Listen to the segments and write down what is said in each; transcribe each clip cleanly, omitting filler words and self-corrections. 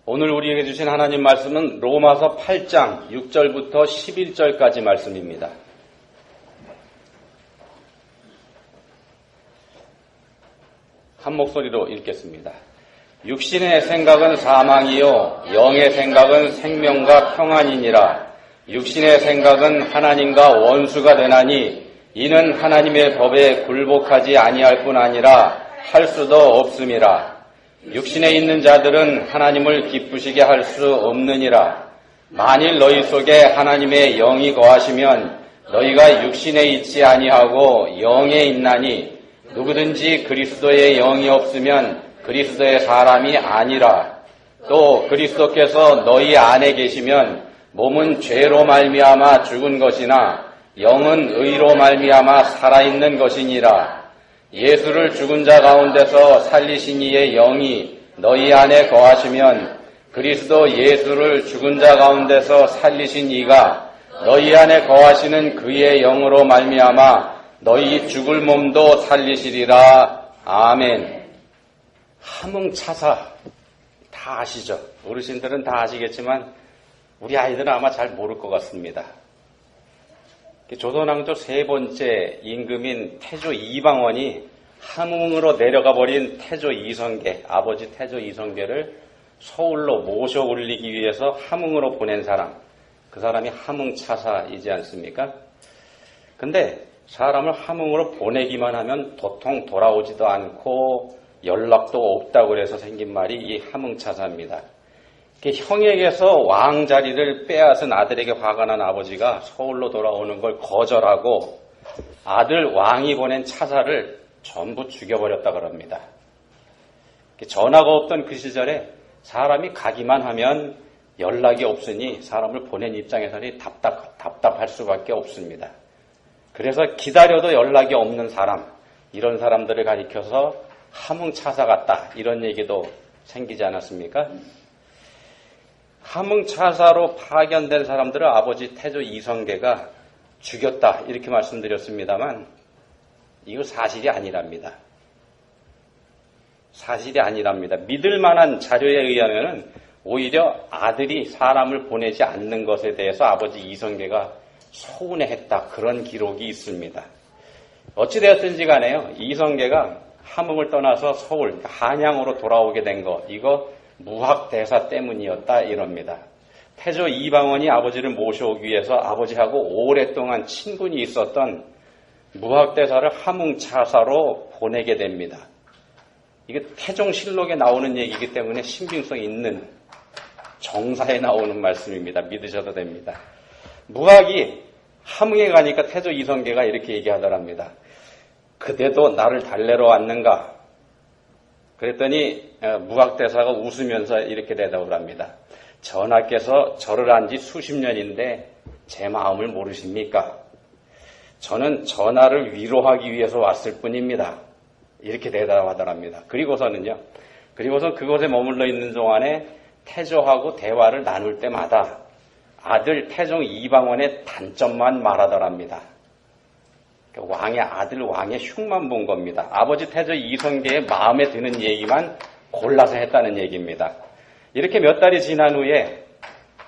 오늘 우리에게 주신 하나님 말씀은 로마서 8장 6절부터 11절까지 말씀입니다. 한 목소리로 읽겠습니다. 육신의 생각은 사망이요 영의 생각은 생명과 평안이니라. 육신의 생각은 하나님과 원수가 되나니 이는 하나님의 법에 굴복하지 아니할 뿐 아니라 할 수도 없음이라. 육신에 있는 자들은 하나님을 기쁘시게 할 수 없느니라. 만일 너희 속에 하나님의 영이 거하시면 너희가 육신에 있지 아니하고 영에 있나니 누구든지 그리스도의 영이 없으면 그리스도의 사람이 아니라. 또 그리스도께서 너희 안에 계시면 몸은 죄로 말미암아 죽은 것이나 영은 의로 말미암아 살아있는 것이니라. 예수를 죽은 자 가운데서 살리신 이의 영이 너희 안에 거하시면 그리스도 예수를 죽은 자 가운데서 살리신 이가 너희 안에 거하시는 그의 영으로 말미암아 너희 죽을 몸도 살리시리라. 아멘. 함흥차사 다 아시죠? 어르신들은 다 아시겠지만 우리 아이들은 아마 잘 모를 것 같습니다. 조선왕조 세 번째 임금인 태조 이방원이 함흥으로 내려가 버린 태조 이성계, 아버지 태조 이성계를 서울로 모셔 올리기 위해서 함흥으로 보낸 사람, 그 사람이 함흥차사이지 않습니까? 근데 사람을 함흥으로 보내기만 하면 도통 돌아오지도 않고 연락도 없다고 그래서 생긴 말이 이 함흥차사입니다. 형에게서 왕 자리를 빼앗은 아들에게 화가 난 아버지가 서울로 돌아오는 걸 거절하고 아들 왕이 보낸 차사를 전부 죽여버렸다 그럽니다. 전화가 없던 그 시절에 사람이 가기만 하면 연락이 없으니 사람을 보낸 입장에서는 답답할 수밖에 없습니다. 그래서 기다려도 연락이 없는 사람, 이런 사람들을 가리켜서 함흥차사 같다, 이런 얘기도 생기지 않았습니까? 함흥차사로 파견된 사람들을 아버지 태조 이성계가 죽였다, 이렇게 말씀드렸습니다만 이거 사실이 아니랍니다. 사실이 아니랍니다. 믿을 만한 자료에 의하면 오히려 아들이 사람을 보내지 않는 것에 대해서 아버지 이성계가 서운해했다, 그런 기록이 있습니다. 어찌되었든지 간에요, 이성계가 함흥을 떠나서 서울, 한양으로 돌아오게 된 거, 이거 무학대사 때문이었다, 이럽니다. 태조 이방원이 아버지를 모셔오기 위해서 아버지하고 오랫동안 친분이 있었던 무학대사를 함흥차사로 보내게 됩니다. 이게 태종실록에 나오는 얘기이기 때문에 신빙성 있는 정사에 나오는 말씀입니다. 믿으셔도 됩니다. 무학이 함흥에 가니까 태조 이성계가 이렇게 얘기하더랍니다. 그대도 나를 달래러 왔는가? 그랬더니 무학대사가 웃으면서 이렇게 대답을 합니다. 전하께서 절을 한 지 수십 년인데 제 마음을 모르십니까? 저는 전하를 위로하기 위해서 왔을 뿐입니다. 이렇게 대답하더랍니다. 그리고선 그곳에 머물러 있는 동안에 태조하고 대화를 나눌 때마다 아들 태종 이방원의 단점만 말하더랍니다. 왕의 아들, 왕의 흉만 본 겁니다. 아버지 태조 이성계의 마음에 드는 얘기만 골라서 했다는 얘기입니다. 이렇게 몇 달이 지난 후에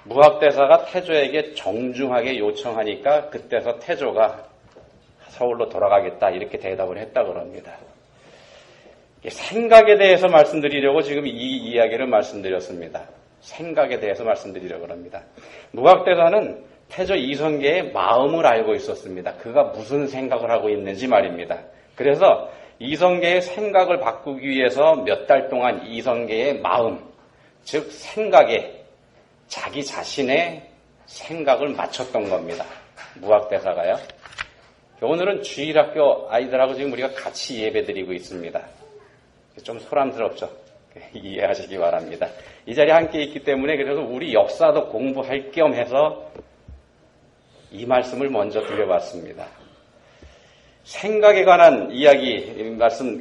무학대사가 태조에게 정중하게 요청하니까 그때서 태조가 서울로 돌아가겠다, 이렇게 대답을 했다고 합니다. 생각에 대해서 말씀드리려고 지금 이 이야기를 말씀드렸습니다. 생각에 대해서 말씀드리려고 합니다. 무학대사는 태조 이성계의 마음을 알고 있었습니다. 그가 무슨 생각을 하고 있는지 말입니다. 그래서 이성계의 생각을 바꾸기 위해서 몇 달 동안 이성계의 마음, 즉 생각에 자기 자신의 생각을 맞췄던 겁니다. 무학대사가요. 오늘은 주일학교 아이들하고 지금 우리가 같이 예배드리고 있습니다. 좀 소란스럽죠? 이해하시기 바랍니다. 이 자리에 함께 있기 때문에 그래서 우리 역사도 공부할 겸 해서 이 말씀을 먼저 드려봤습니다. 생각에 관한 이야기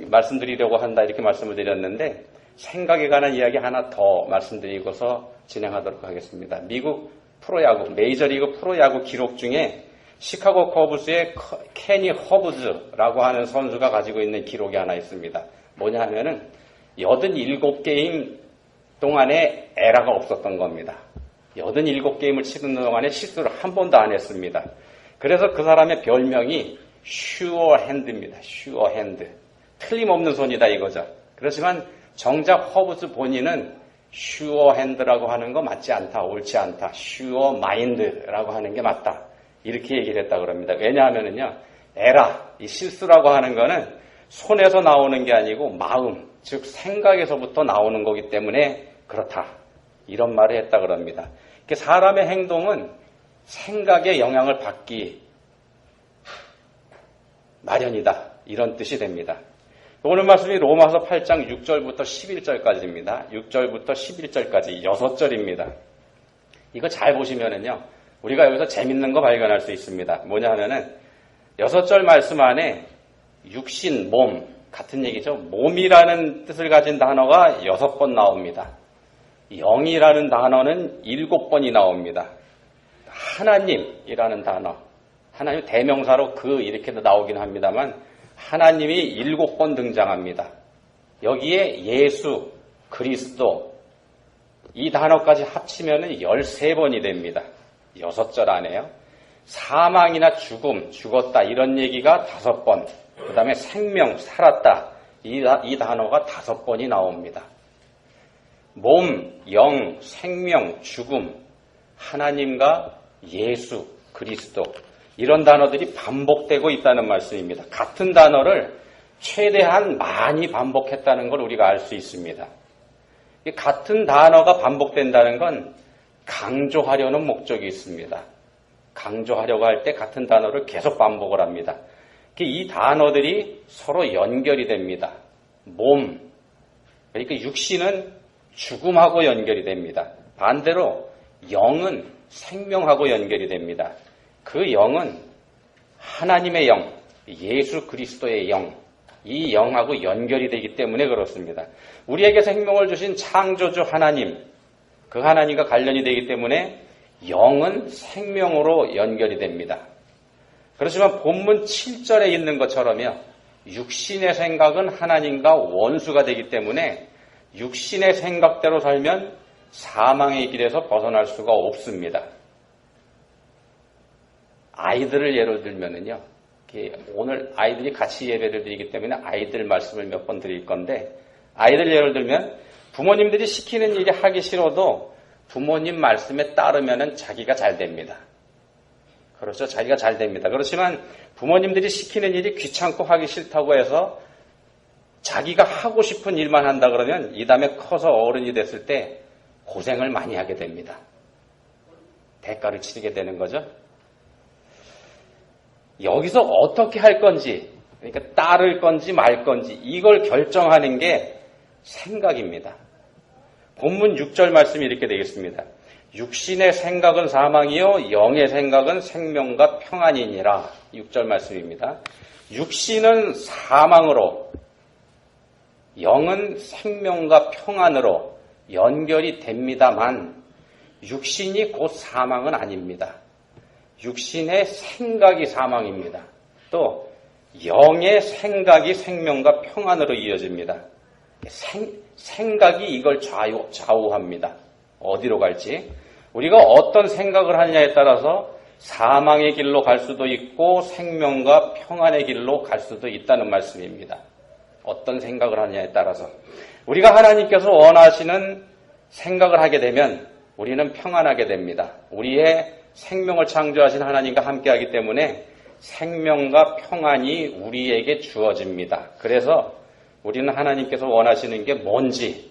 말씀드리려고 한다, 이렇게 말씀을 드렸는데 생각에 관한 이야기 하나 더 말씀드리고서 진행하도록 하겠습니다. 미국 프로야구, 메이저리그 프로야구 기록 중에 시카고 커브스의 케니 허브즈라고 하는 선수가 가지고 있는 기록이 하나 있습니다. 뭐냐 하면은 87게임 동안에 에라가 없었던 겁니다. 87게임을 치는 동안에 실수를 한 번도 안 했습니다. 그래서 그 사람의 별명이 슈어핸드입니다. 슈어핸드. 틀림없는 손이다 이거죠. 그렇지만 정작 허브스 본인은 슈어핸드라고 하는 거 맞지 않다. 옳지 않다. 슈어마인드라고 하는 게 맞다. 이렇게 얘기를 했다 그럽니다. 왜냐하면은요. 에라, 이 실수라고 하는 거는 손에서 나오는 게 아니고 마음, 즉 생각에서부터 나오는 거기 때문에 그렇다. 이런 말을 했다 그럽니다. 사람의 행동은 생각의 영향을 받기 마련이다. 이런 뜻이 됩니다. 오늘 말씀이 로마서 8장 6절부터 11절까지입니다. 6절부터 11절까지 6절입니다. 이거 잘 보시면은요. 우리가 여기서 재밌는 거 발견할 수 있습니다. 뭐냐 하면은 6절 말씀 안에 육신, 몸 같은 얘기죠. 몸이라는 뜻을 가진 단어가 6번 나옵니다. 영이라는 단어는 7번이 나옵니다. 하나님이라는 단어, 하나님 대명사로 그 이렇게도 나오긴 합니다만 하나님이 7번 등장합니다. 여기에 예수, 그리스도 이 단어까지 합치면 13번이 됩니다. 6절 안에요. 사망이나 죽음, 죽었다 이런 얘기가 5번, 그 다음에 생명, 살았다 이 단어가 5번이 나옵니다. 몸, 영, 생명, 죽음, 하나님과 예수, 그리스도 이런 단어들이 반복되고 있다는 말씀입니다. 같은 단어를 최대한 많이 반복했다는 걸 우리가 알 수 있습니다. 같은 단어가 반복된다는 건 강조하려는 목적이 있습니다. 강조하려고 할 때 같은 단어를 계속 반복을 합니다. 이 단어들이 서로 연결이 됩니다. 몸, 그러니까 육신은 죽음하고 연결이 됩니다. 반대로 영은 생명하고 연결이 됩니다. 그 영은 하나님의 영, 예수 그리스도의 영, 이 영하고 연결이 되기 때문에 그렇습니다. 우리에게 생명을 주신 창조주 하나님, 그 하나님과 관련이 되기 때문에 영은 생명으로 연결이 됩니다. 그렇지만 본문 7절에 있는 것처럼요. 육신의 생각은 하나님과 원수가 되기 때문에 육신의 생각대로 살면 사망의 길에서 벗어날 수가 없습니다. 아이들을 예를 들면은요. 오늘 아이들이 같이 예배를 드리기 때문에 아이들 말씀을 몇 번 드릴 건데 아이들 예를 들면 부모님들이 시키는 일이 하기 싫어도 부모님 말씀에 따르면은 자기가 잘 됩니다. 그렇죠. 자기가 잘 됩니다. 그렇지만 부모님들이 시키는 일이 귀찮고 하기 싫다고 해서 자기가 하고 싶은 일만 한다 그러면 이 다음에 커서 어른이 됐을 때 고생을 많이 하게 됩니다. 대가를 치르게 되는 거죠. 여기서 어떻게 할 건지, 그러니까 따를 건지 말 건지 이걸 결정하는 게 생각입니다. 본문 6절 말씀이 이렇게 되겠습니다. 육신의 생각은 사망이요 영의 생각은 생명과 평안이니라. 6절 말씀입니다. 육신은 사망으로 영은 생명과 평안으로 연결이 됩니다만 육신이 곧 사망은 아닙니다. 육신의 생각이 사망입니다. 또 영의 생각이 생명과 평안으로 이어집니다. 생각이 이걸 좌우합니다. 어디로 갈지. 우리가 어떤 생각을 하느냐에 따라서 사망의 길로 갈 수도 있고 생명과 평안의 길로 갈 수도 있다는 말씀입니다. 어떤 생각을 하느냐에 따라서. 우리가 하나님께서 원하시는 생각을 하게 되면 우리는 평안하게 됩니다. 우리의 생명을 창조하신 하나님과 함께하기 때문에 생명과 평안이 우리에게 주어집니다. 그래서 우리는 하나님께서 원하시는 게 뭔지,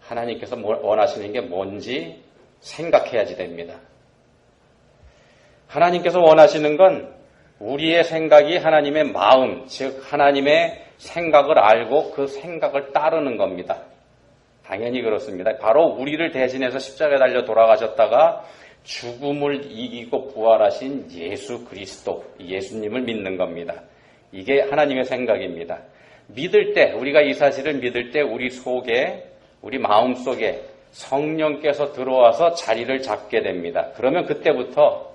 하나님께서 원하시는 게 뭔지 생각해야지 됩니다. 하나님께서 원하시는 건 우리의 생각이 하나님의 마음, 즉 하나님의 생각을 알고 그 생각을 따르는 겁니다. 당연히 그렇습니다. 바로 우리를 대신해서 십자가에 달려 돌아가셨다가 죽음을 이기고 부활하신 예수 그리스도, 예수님을 믿는 겁니다. 이게 하나님의 생각입니다. 믿을 때, 우리가 이 사실을 믿을 때 우리 속에, 우리 마음 속에 성령께서 들어와서 자리를 잡게 됩니다. 그러면 그때부터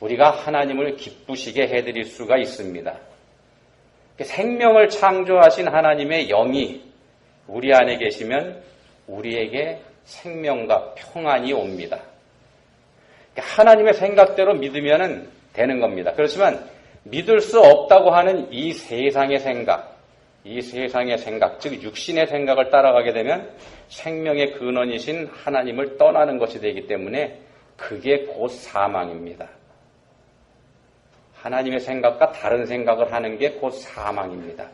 우리가 하나님을 기쁘시게 해드릴 수가 있습니다. 생명을 창조하신 하나님의 영이 우리 안에 계시면 우리에게 생명과 평안이 옵니다. 하나님의 생각대로 믿으면 되는 겁니다. 그렇지만 믿을 수 없다고 하는 이 세상의 생각, 즉 육신의 생각을 따라가게 되면 생명의 근원이신 하나님을 떠나는 것이 되기 때문에 그게 곧 사망입니다. 하나님의 생각과 다른 생각을 하는 게 곧 사망입니다.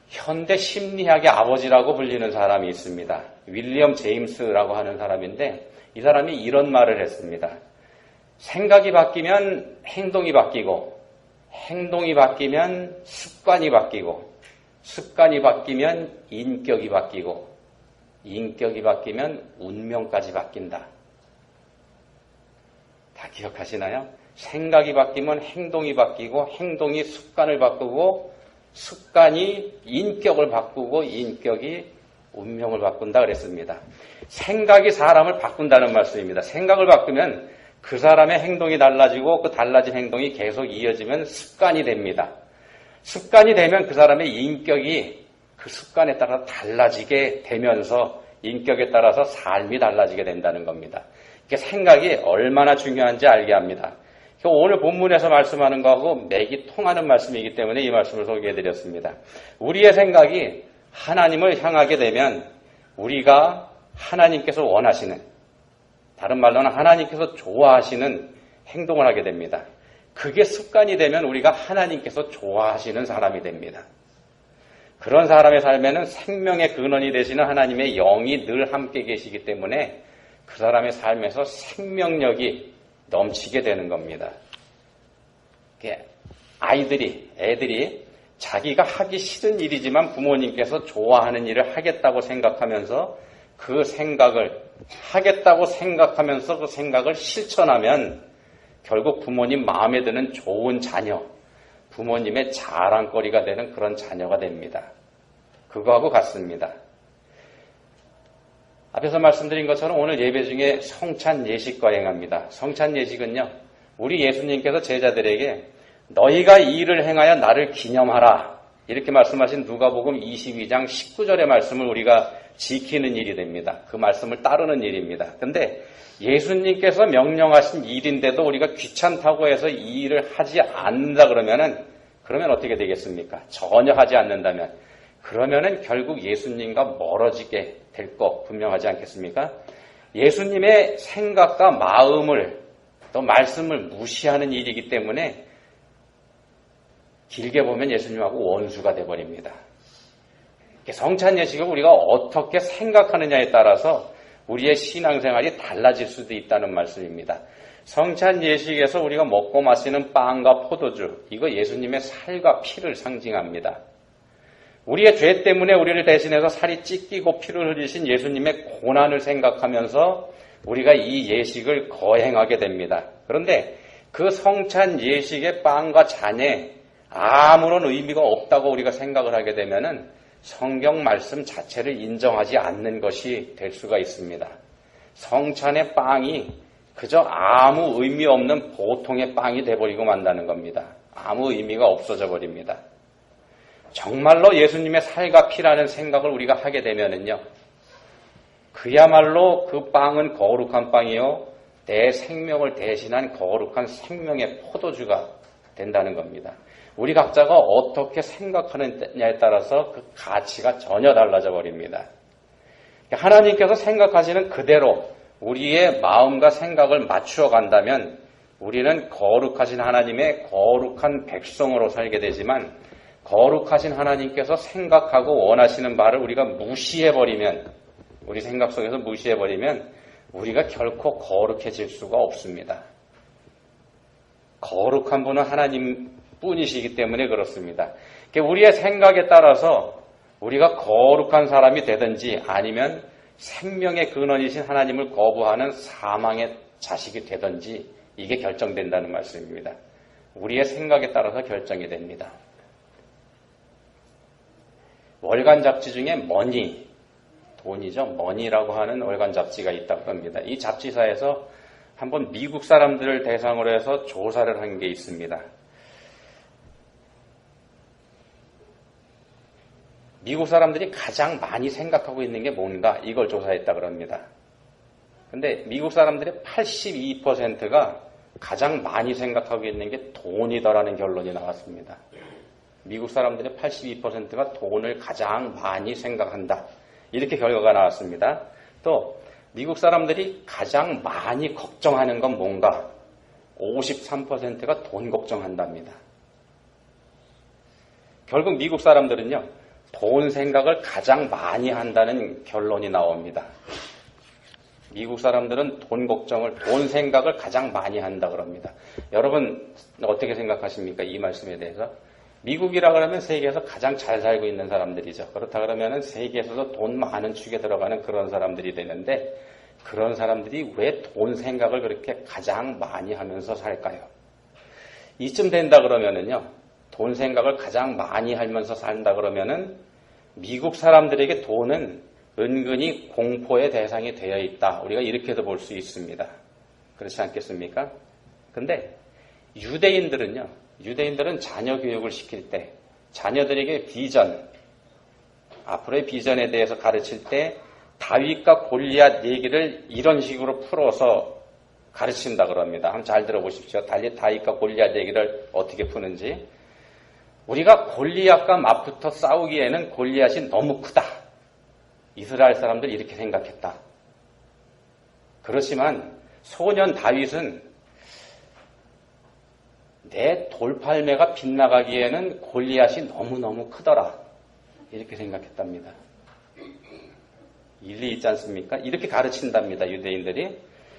현대 심리학의 아버지라고 불리는 사람이 있습니다. 윌리엄 제임스라고 하는 사람인데 이 사람이 이런 말을 했습니다. 생각이 바뀌면 행동이 바뀌고, 행동이 바뀌면 습관이 바뀌고, 습관이 바뀌면 인격이 바뀌고, 인격이 바뀌면 운명까지 바뀐다. 다 기억하시나요? 생각이 바뀌면 행동이 바뀌고, 행동이 습관을 바꾸고, 습관이 인격을 바꾸고, 인격이 운명을 바꾼다 그랬습니다. 생각이 사람을 바꾼다는 말씀입니다. 생각을 바꾸면 그 사람의 행동이 달라지고 그 달라진 행동이 계속 이어지면 습관이 됩니다. 습관이 되면 그 사람의 인격이 그 습관에 따라 달라지게 되면서 인격에 따라서 삶이 달라지게 된다는 겁니다. 생각이 얼마나 중요한지 알게 합니다. 오늘 본문에서 말씀하는 거하고 맥이 통하는 말씀이기 때문에 이 말씀을 소개해드렸습니다. 우리의 생각이 하나님을 향하게 되면 우리가 하나님께서 원하시는, 다른 말로는 하나님께서 좋아하시는 행동을 하게 됩니다. 그게 습관이 되면 우리가 하나님께서 좋아하시는 사람이 됩니다. 그런 사람의 삶에는 생명의 근원이 되시는 하나님의 영이 늘 함께 계시기 때문에 그 사람의 삶에서 생명력이 넘치게 되는 겁니다. 애들이 자기가 하기 싫은 일이지만 부모님께서 좋아하는 일을 하겠다고 생각하면서 그 생각을 하겠다고 생각하면서 그 생각을 실천하면 결국 부모님 마음에 드는 좋은 자녀, 부모님의 자랑거리가 되는 그런 자녀가 됩니다. 그거하고 같습니다. 앞에서 말씀드린 것처럼 오늘 예배 중에 성찬 예식과 행합니다. 성찬 예식은요, 우리 예수님께서 제자들에게 너희가 이 일을 행하여 나를 기념하라 이렇게 말씀하신 누가복음 22장 19절의 말씀을 우리가 지키는 일이 됩니다. 그 말씀을 따르는 일입니다. 그런데 예수님께서 명령하신 일인데도 우리가 귀찮다고 해서 이 일을 하지 않는다 그러면 어떻게 되겠습니까? 전혀 하지 않는다면 그러면은 결국 예수님과 멀어지게 될 거 분명하지 않겠습니까? 예수님의 생각과 마음을 또 말씀을 무시하는 일이기 때문에 길게 보면 예수님하고 원수가 돼버립니다. 성찬 예식을 우리가 어떻게 생각하느냐에 따라서 우리의 신앙생활이 달라질 수도 있다는 말씀입니다. 성찬 예식에서 우리가 먹고 마시는 빵과 포도주, 이거 예수님의 살과 피를 상징합니다. 우리의 죄 때문에 우리를 대신해서 살이 찢기고 피를 흘리신 예수님의 고난을 생각하면서 우리가 이 예식을 거행하게 됩니다. 그런데 그 성찬 예식의 빵과 잔에 아무런 의미가 없다고 우리가 생각을 하게 되면은 성경 말씀 자체를 인정하지 않는 것이 될 수가 있습니다. 성찬의 빵이 그저 아무 의미 없는 보통의 빵이 돼버리고 만다는 겁니다. 아무 의미가 없어져 버립니다. 정말로 예수님의 살과 피라는 생각을 우리가 하게 되면은요, 그야말로 그 빵은 거룩한 빵이요, 내 생명을 대신한 거룩한 생명의 포도주가 된다는 겁니다. 우리 각자가 어떻게 생각하느냐에 따라서 그 가치가 전혀 달라져 버립니다. 하나님께서 생각하시는 그대로 우리의 마음과 생각을 맞추어 간다면 우리는 거룩하신 하나님의 거룩한 백성으로 살게 되지만 거룩하신 하나님께서 생각하고 원하시는 바를 우리가 무시해버리면, 우리 생각 속에서 무시해버리면 우리가 결코 거룩해질 수가 없습니다. 거룩한 분은 하나님 뿐이시기 때문에 그렇습니다. 우리의 생각에 따라서 우리가 거룩한 사람이 되든지 아니면 생명의 근원이신 하나님을 거부하는 사망의 자식이 되든지 이게 결정된다는 말씀입니다. 우리의 생각에 따라서 결정이 됩니다. 월간 잡지 중에 머니, 돈이죠. 머니라고 하는 월간 잡지가 있다고 합니다. 이 잡지사에서 한번 미국 사람들을 대상으로 해서 조사를 한 게 있습니다. 미국 사람들이 가장 많이 생각하고 있는 게 뭔가 이걸 조사했다 그럽니다. 근데 미국 사람들의 82%가 가장 많이 생각하고 있는 게 돈이다라는 결론이 나왔습니다. 미국 사람들의 82%가 돈을 가장 많이 생각한다. 이렇게 결과가 나왔습니다. 또 미국 사람들이 가장 많이 걱정하는 건 뭔가? 53%가 돈 걱정한답니다. 결국 미국 사람들은요, 돈 생각을 가장 많이 한다는 결론이 나옵니다. 미국 사람들은 돈 생각을 가장 많이 한다 그럽니다. 여러분 어떻게 생각하십니까? 이 말씀에 대해서. 미국이라 그러면 세계에서 가장 잘 살고 있는 사람들이죠. 그렇다 그러면 세계에서도 돈 많은 축에 들어가는 그런 사람들이 되는데, 그런 사람들이 왜 돈 생각을 그렇게 가장 많이 하면서 살까요? 이쯤 된다 그러면은요, 돈 생각을 가장 많이 하면서 산다 그러면은 미국 사람들에게 돈은 은근히 공포의 대상이 되어 있다. 우리가 이렇게도 볼 수 있습니다. 그렇지 않겠습니까? 근데 유대인들은 자녀 교육을 시킬 때 자녀들에게 앞으로의 비전에 대해서 가르칠 때 다윗과 골리앗 얘기를 이런 식으로 풀어서 가르친다 그럽니다. 한번 잘 들어보십시오. 다윗과 골리앗 얘기를 어떻게 푸는지. 우리가 골리앗과 맞붙어 싸우기에는 골리앗이 너무 크다. 이스라엘 사람들이 이렇게 생각했다. 그렇지만 소년 다윗은 내 돌팔매가 빗나가기에는 골리앗이 너무너무 크더라. 이렇게 생각했답니다. 일리 있지 않습니까? 이렇게 가르친답니다. 유대인들이.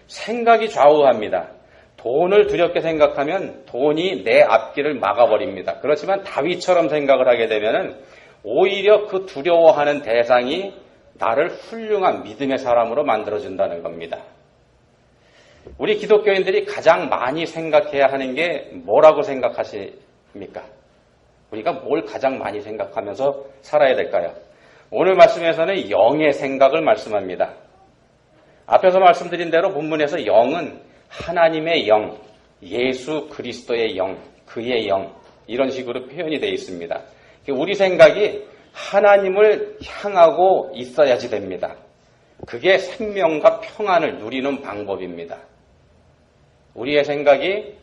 생각이 좌우합니다. 돈을 두렵게 생각하면 돈이 내 앞길을 막아버립니다. 그렇지만 다윗처럼 생각을 하게 되면 오히려 그 두려워하는 대상이 나를 훌륭한 믿음의 사람으로 만들어준다는 겁니다. 우리 기독교인들이 가장 많이 생각해야 하는 게 뭐라고 생각하십니까? 우리가 뭘 가장 많이 생각하면서 살아야 될까요? 오늘 말씀에서는 영의 생각을 말씀합니다. 앞에서 말씀드린 대로 본문에서 영은 하나님의 영, 예수 그리스도의 영, 그의 영, 이런 식으로 표현이 되어 있습니다. 우리 생각이 하나님을 향하고 있어야지 됩니다. 그게 생명과 평안을 누리는 방법입니다. 우리의 생각이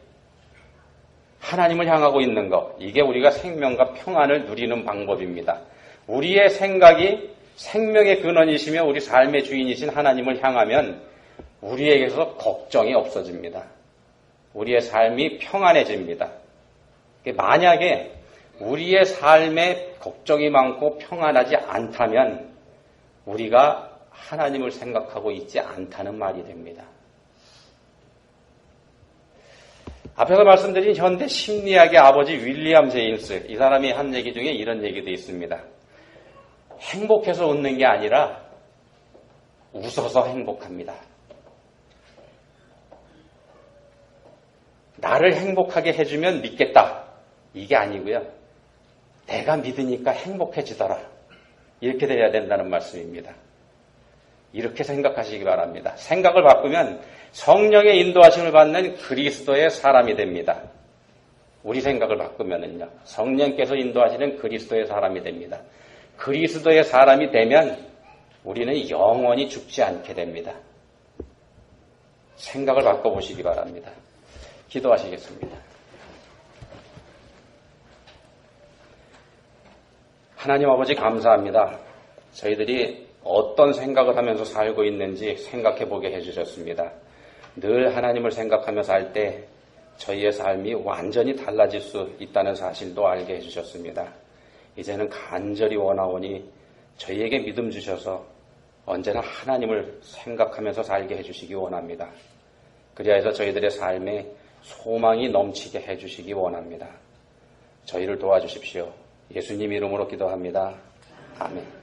하나님을 향하고 있는 것, 이게 우리가 생명과 평안을 누리는 방법입니다. 우리의 생각이 생명의 근원이시며 우리 삶의 주인이신 하나님을 향하면 우리에게서 걱정이 없어집니다. 우리의 삶이 평안해집니다. 만약에 우리의 삶에 걱정이 많고 평안하지 않다면 우리가 하나님을 생각하고 있지 않다는 말이 됩니다. 앞에서 말씀드린 현대 심리학의 아버지 윌리엄 제임스, 이 사람이 한 얘기 중에 이런 얘기도 있습니다. 행복해서 웃는 게 아니라 웃어서 행복합니다. 나를 행복하게 해주면 믿겠다. 이게 아니고요. 내가 믿으니까 행복해지더라. 이렇게 돼야 된다는 말씀입니다. 이렇게 생각하시기 바랍니다. 생각을 바꾸면 성령의 인도하심을 받는 그리스도의 사람이 됩니다. 우리 생각을 바꾸면은요, 성령께서 인도하시는 그리스도의 사람이 됩니다. 그리스도의 사람이 되면 우리는 영원히 죽지 않게 됩니다. 생각을 바꿔보시기 바랍니다. 기도하시겠습니다. 하나님 아버지 감사합니다. 저희들이 어떤 생각을 하면서 살고 있는지 생각해 보게 해주셨습니다. 늘 하나님을 생각하며 살 때 저희의 삶이 완전히 달라질 수 있다는 사실도 알게 해주셨습니다. 이제는 간절히 원하오니 저희에게 믿음 주셔서 언제나 하나님을 생각하면서 살게 해주시기 원합니다. 그리하여서 저희들의 삶에 소망이 넘치게 해주시기 원합니다. 저희를 도와주십시오. 예수님 이름으로 기도합니다. 아멘.